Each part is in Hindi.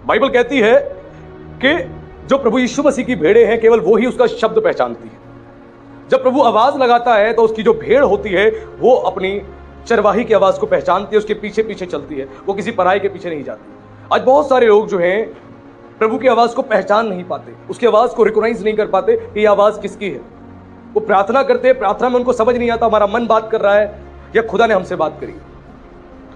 बाइबल कहती है कि जो प्रभु यीशु मसीह की भेड़ें हैं केवल वो ही उसका शब्द पहचानती है। जब प्रभु आवाज लगाता है तो उसकी जो भेड़ होती है वो अपनी चरवाही की आवाज को पहचानती है, उसके पीछे पीछे चलती है, वो किसी पराई के पीछे नहीं जाती। आज बहुत सारे लोग जो हैं प्रभु की आवाज को पहचान नहीं पाते, उसकी आवाज को रिकॉग्नाइज नहीं कर पाते कि ये आवाज किसकी है। वो प्रार्थना करते हैं, प्रार्थना में उनको समझ नहीं आता हमारा मन बात कर रहा है या खुदा ने हमसे बात करी।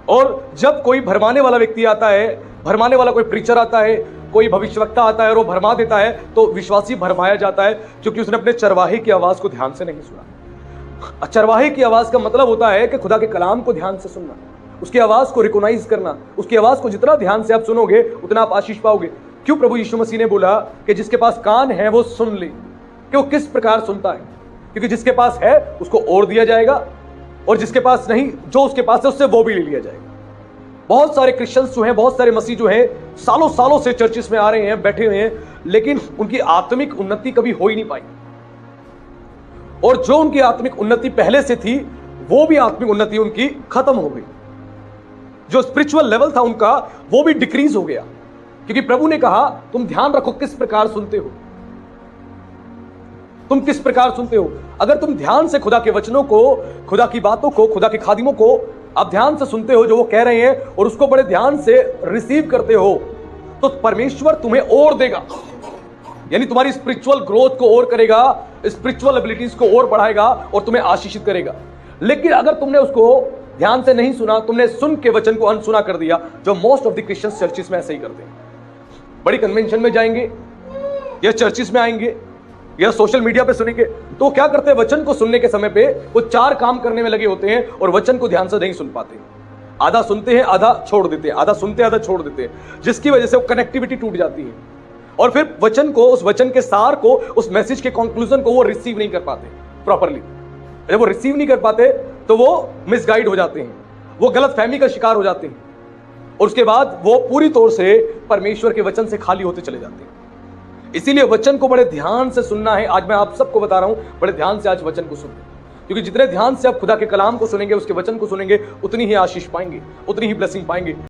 और जब कोई भरमाने वाला व्यक्ति आता है, भरमाने वाला कोई प्रीचर आता है, कोई भविष्यवक्ता आता है और वो भरमा देता है, तो विश्वासी भरमाया जाता है क्योंकि उसने अपने चरवाहे की आवाज को ध्यान से नहीं सुना। चरवाहे की आवाज का मतलब होता है कि खुदा के कलाम को ध्यान से सुनना, उसकी आवाज को रिकॉग्नाइज करना। उसकी आवाज को जितना ध्यान से आप सुनोगे उतना आप आशीष पाओगे। क्यों प्रभु यीशु मसीह ने बोला कि जिसके पास कान है वो सुन ले, कि वो किस प्रकार सुनता है। क्योंकि जिसके पास है उसको और दिया जाएगा और जिसके पास नहीं, जो उसके पास है उससे वो भी ले लिया जाएगा। बहुत सारे क्रिश्चियंस जो हैं, बहुत सारे मसीह जो हैं, सालों सालों से चर्चिस में आ रहे हैं, बैठे हुए हैं, लेकिन उनकी आत्मिक उन्नति कभी हो ही नहीं पाई। और जो उनकी आत्मिक उन्नति पहले से थी वो भी आत्मिक उन्नति उनकी खत्म हो गई। जो स्पिरिचुअल लेवल था उनका वो भी डिक्रीज हो गया। क्योंकि प्रभु ने कहा तुम ध्यान रखो किस प्रकार सुनते हो, तुम किस प्रकार सुनते हो। अगर तुम ध्यान से खुदा के वचनों को, खुदा की बातों को, खुदा के खादिमों को आप ध्यान से सुनते हो जो वो कह रहे हैं और उसको बड़े ध्यान से रिसीव करते हो, तो परमेश्वर तुम्हें और देगा। यानी तुम्हारी स्पिरिचुअल ग्रोथ को और करेगा, स्पिरिचुअल एबिलिटीज को और बढ़ाएगा और तुम्हें आशीषित करेगा। लेकिन अगर तुमने उसको ध्यान से नहीं सुना, तुमने सुन के वचन को अनसुना कर दिया, जो most of the Christian churches में ऐसे ही करते हैं। बड़ी कन्वेंशन में जाएंगे या चर्चिस में आएंगे या सोशल मीडिया पे सुनेंगे, तो क्या करते हैं, वचन को सुनने के समय पे वो चार काम करने में लगे होते हैं और वचन को ध्यान से नहीं सुन पाते। आधा सुनते हैं, आधा छोड़ देते हैं, आधा सुनते हैं, आधा छोड़ देते हैं, जिसकी वजह से वो कनेक्टिविटी टूट जाती है और फिर वचन को, उस वचन के सार को, उस मैसेज के कंक्लूजन को वो रिसीव नहीं कर पाते प्रॉपरली। जब वो रिसीव नहीं कर पाते तो वो मिसगाइड हो जाते हैं, वो गलत फहमी का शिकार हो जाते हैं और उसके बाद वो पूरी तौर से परमेश्वर के वचन से खाली होते चले जाते हैं। इसीलिए वचन को बड़े ध्यान से सुनना है। आज मैं आप सबको बता रहा हूं, बड़े ध्यान से आज वचन को सुनना, क्योंकि जितने ध्यान से आप खुदा के कलाम को सुनेंगे, उसके वचन को सुनेंगे, उतनी ही आशीष पाएंगे, उतनी ही ब्लेसिंग पाएंगे।